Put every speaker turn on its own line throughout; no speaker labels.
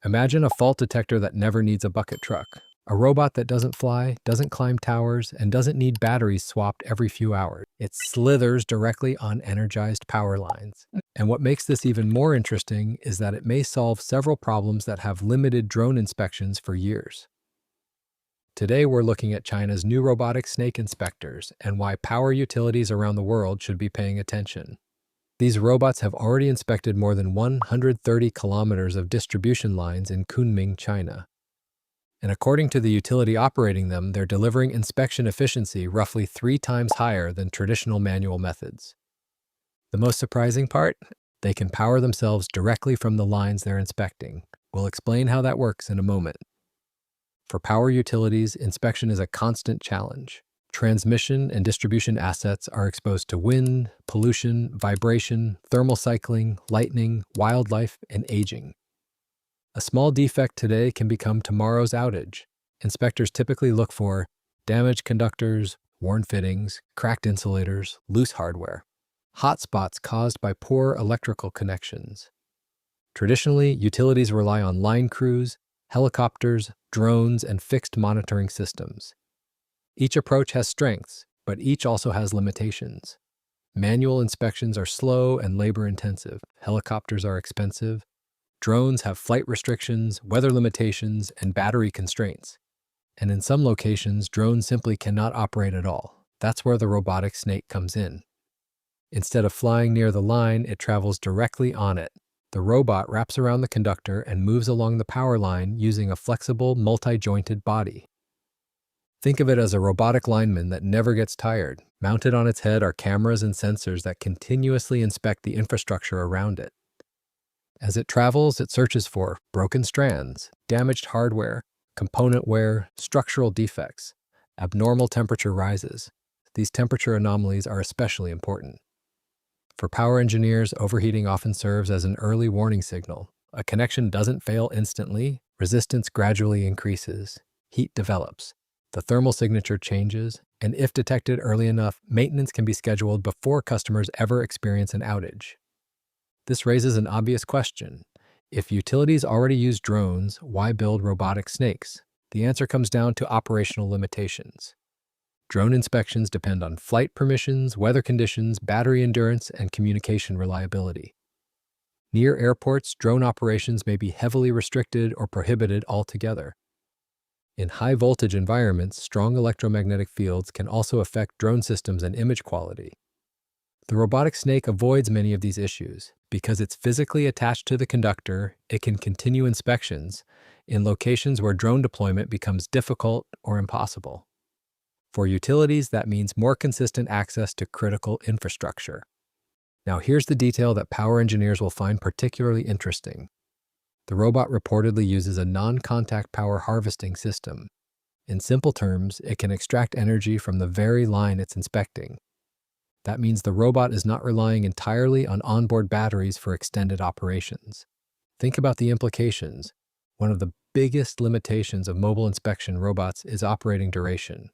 Imagine a fault detector that never needs a bucket truck. A robot that doesn't fly, doesn't climb towers, and doesn't need batteries swapped every few hours. It slithers directly on energized power lines. And what makes this even more interesting is that it may solve several problems that have limited drone inspections for years. Today, we're looking at China's new robotic snake inspectors and why power utilities around the world should be paying attention. These robots have already inspected more than 130 kilometers of distribution lines in Kunming, China. And according to the utility operating them, they're delivering inspection efficiency roughly 3 times higher than traditional manual methods. The most surprising part? They can power themselves directly from the lines they're inspecting. We'll explain how that works in a moment. For power utilities, inspection is a constant challenge. Transmission and distribution assets are exposed to wind, pollution, vibration, thermal cycling, lightning, wildlife, and aging. A small defect today can become tomorrow's outage. Inspectors typically look for damaged conductors, worn fittings, cracked insulators, loose hardware, hotspots caused by poor electrical connections. Traditionally, utilities rely on line crews, helicopters, drones, and fixed monitoring systems. Each approach has strengths, but each also has limitations. Manual inspections are slow and labor-intensive. Helicopters are expensive. Drones have flight restrictions, weather limitations, and battery constraints. And in some locations, drones simply cannot operate at all. That's where the robotic snake comes in. Instead of flying near the line, it travels directly on it. The robot wraps around the conductor and moves along the power line using a flexible, multi-jointed body. Think of it as a robotic lineman that never gets tired. Mounted on its head are cameras and sensors that continuously inspect the infrastructure around it. As it travels, it searches for broken strands, damaged hardware, component wear, structural defects, abnormal temperature rises. These temperature anomalies are especially important. For power engineers, overheating often serves as an early warning signal. A connection doesn't fail instantly, resistance gradually increases, heat develops, the thermal signature changes, and if detected early enough, maintenance can be scheduled before customers ever experience an outage. This raises an obvious question. If utilities already use drones, why build robotic snakes? The answer comes down to operational limitations. Drone inspections depend on flight permissions, weather conditions, battery endurance, and communication reliability. Near airports, drone operations may be heavily restricted or prohibited altogether. In high-voltage environments, strong electromagnetic fields can also affect drone systems and image quality. The robotic snake avoids many of these issues. Because it's physically attached to the conductor, it can continue inspections in locations where drone deployment becomes difficult or impossible. For utilities, that means more consistent access to critical infrastructure. Now here's the detail that power engineers will find particularly interesting. The robot reportedly uses a non-contact power harvesting system. In simple terms, it can extract energy from the very line it's inspecting. That means the robot is not relying entirely on onboard batteries for extended operations. Think about the implications. One of the biggest limitations of mobile inspection robots is operating duration.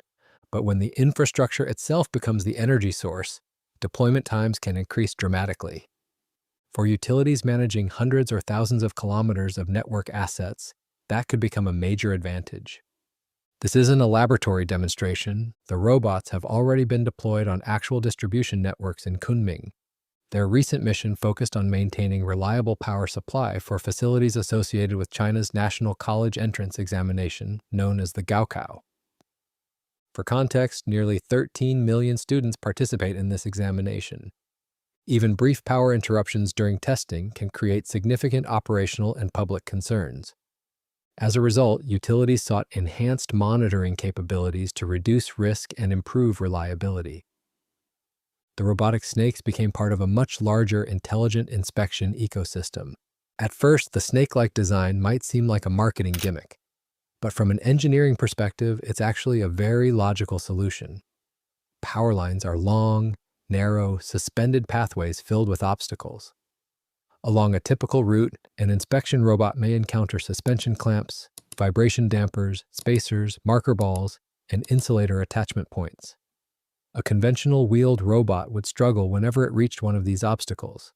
But when the infrastructure itself becomes the energy source, deployment times can increase dramatically. For utilities managing hundreds or thousands of kilometers of network assets, that could become a major advantage. This isn't a laboratory demonstration. The robots have already been deployed on actual distribution networks in Kunming. Their recent mission focused on maintaining reliable power supply for facilities associated with China's National College Entrance Examination, known as the Gaokao. For context, nearly 13 million students participate in this examination. Even brief power interruptions during testing can create significant operational and public concerns. As a result, utilities sought enhanced monitoring capabilities to reduce risk and improve reliability. The robotic snakes became part of a much larger intelligent inspection ecosystem. At first, the snake-like design might seem like a marketing gimmick, but from an engineering perspective, it's actually a very logical solution. Power lines are long, narrow, suspended pathways filled with obstacles. Along a typical route, an inspection robot may encounter suspension clamps, vibration dampers, spacers, marker balls, and insulator attachment points. A conventional wheeled robot would struggle whenever it reached one of these obstacles.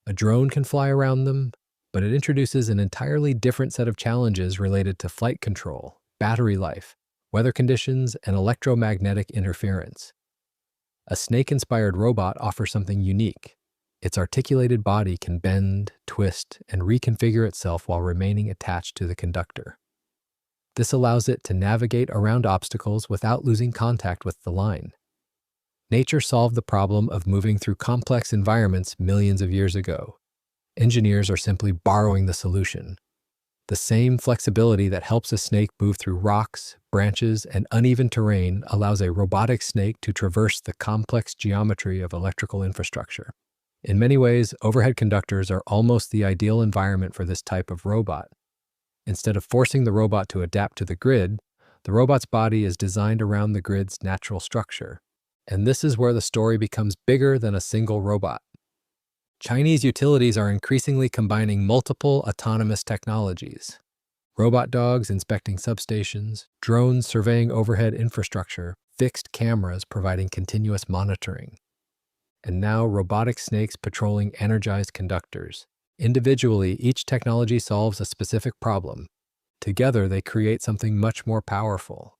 A drone can fly around them, but it introduces an entirely different set of challenges related to flight control, battery life, weather conditions, and electromagnetic interference. A snake-inspired robot offers something unique. Its articulated body can bend, twist, and reconfigure itself while remaining attached to the conductor. This allows it to navigate around obstacles without losing contact with the line. Nature solved the problem of moving through complex environments millions of years ago. Engineers are simply borrowing the solution. The same flexibility that helps a snake move through rocks, branches, and uneven terrain allows a robotic snake to traverse the complex geometry of electrical infrastructure. In many ways, overhead conductors are almost the ideal environment for this type of robot. Instead of forcing the robot to adapt to the grid, the robot's body is designed around the grid's natural structure. And this is where the story becomes bigger than a single robot. Chinese utilities are increasingly combining multiple autonomous technologies. Robot dogs inspecting substations, drones surveying overhead infrastructure, fixed cameras providing continuous monitoring. And now robotic snakes patrolling energized conductors. Individually, each technology solves a specific problem. Together, they create something much more powerful.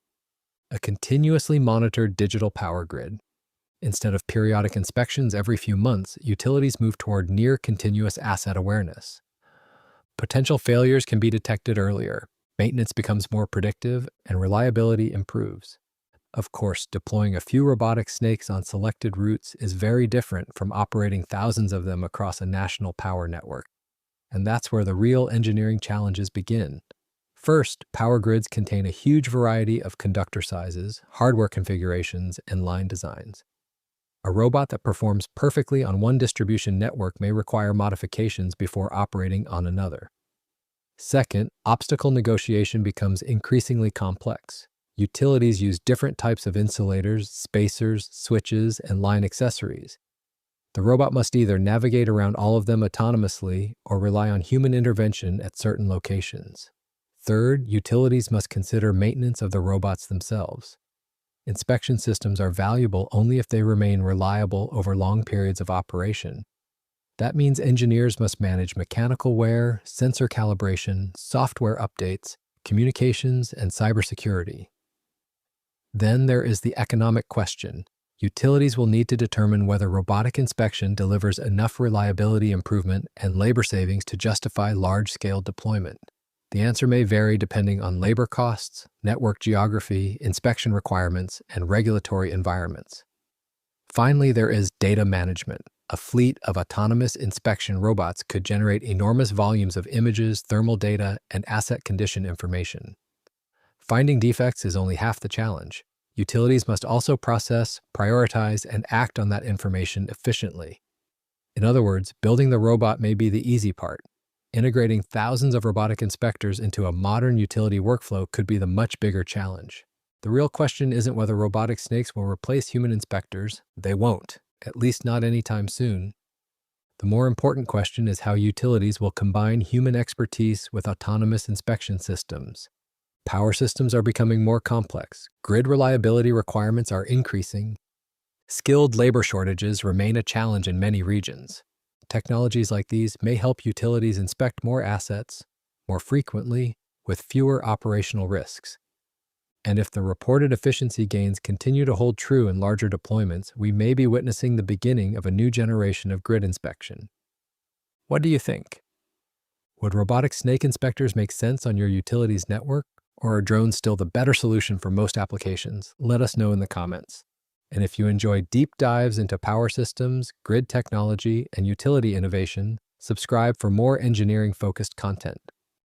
A continuously monitored digital power grid. Instead of periodic inspections every few months, utilities move toward near-continuous asset awareness. Potential failures can be detected earlier, maintenance becomes more predictive, and reliability improves. Of course, deploying a few robotic snakes on selected routes is very different from operating thousands of them across a national power network. And that's where the real engineering challenges begin. First, power grids contain a huge variety of conductor sizes, hardware configurations, and line designs. A robot that performs perfectly on one distribution network may require modifications before operating on another. Second, obstacle negotiation becomes increasingly complex. Utilities use different types of insulators, spacers, switches, and line accessories. The robot must either navigate around all of them autonomously or rely on human intervention at certain locations. Third, utilities must consider maintenance of the robots themselves. Inspection systems are valuable only if they remain reliable over long periods of operation. That means engineers must manage mechanical wear, sensor calibration, software updates, communications, and cybersecurity. Then there is the economic question. Utilities will need to determine whether robotic inspection delivers enough reliability improvement and labor savings to justify large-scale deployment. The answer may vary depending on labor costs, network geography, inspection requirements, and regulatory environments. Finally, there is data management. A fleet of autonomous inspection robots could generate enormous volumes of images, thermal data, and asset condition information. Finding defects is only half the challenge. Utilities must also process, prioritize, and act on that information efficiently. In other words, building the robot may be the easy part. Integrating thousands of robotic inspectors into a modern utility workflow could be the much bigger challenge. The real question isn't whether robotic snakes will replace human inspectors. They won't, at least not anytime soon. The more important question is how utilities will combine human expertise with autonomous inspection systems. Power systems are becoming more complex. Grid reliability requirements are increasing. Skilled labor shortages remain a challenge in many regions. Technologies like these may help utilities inspect more assets, more frequently, with fewer operational risks. And if the reported efficiency gains continue to hold true in larger deployments, we may be witnessing the beginning of a new generation of grid inspection. What do you think? Would robotic snake inspectors make sense on your utility's network, or are drones still the better solution for most applications? Let us know in the comments. And if you enjoy deep dives into power systems, grid technology, and utility innovation, subscribe for more engineering-focused content.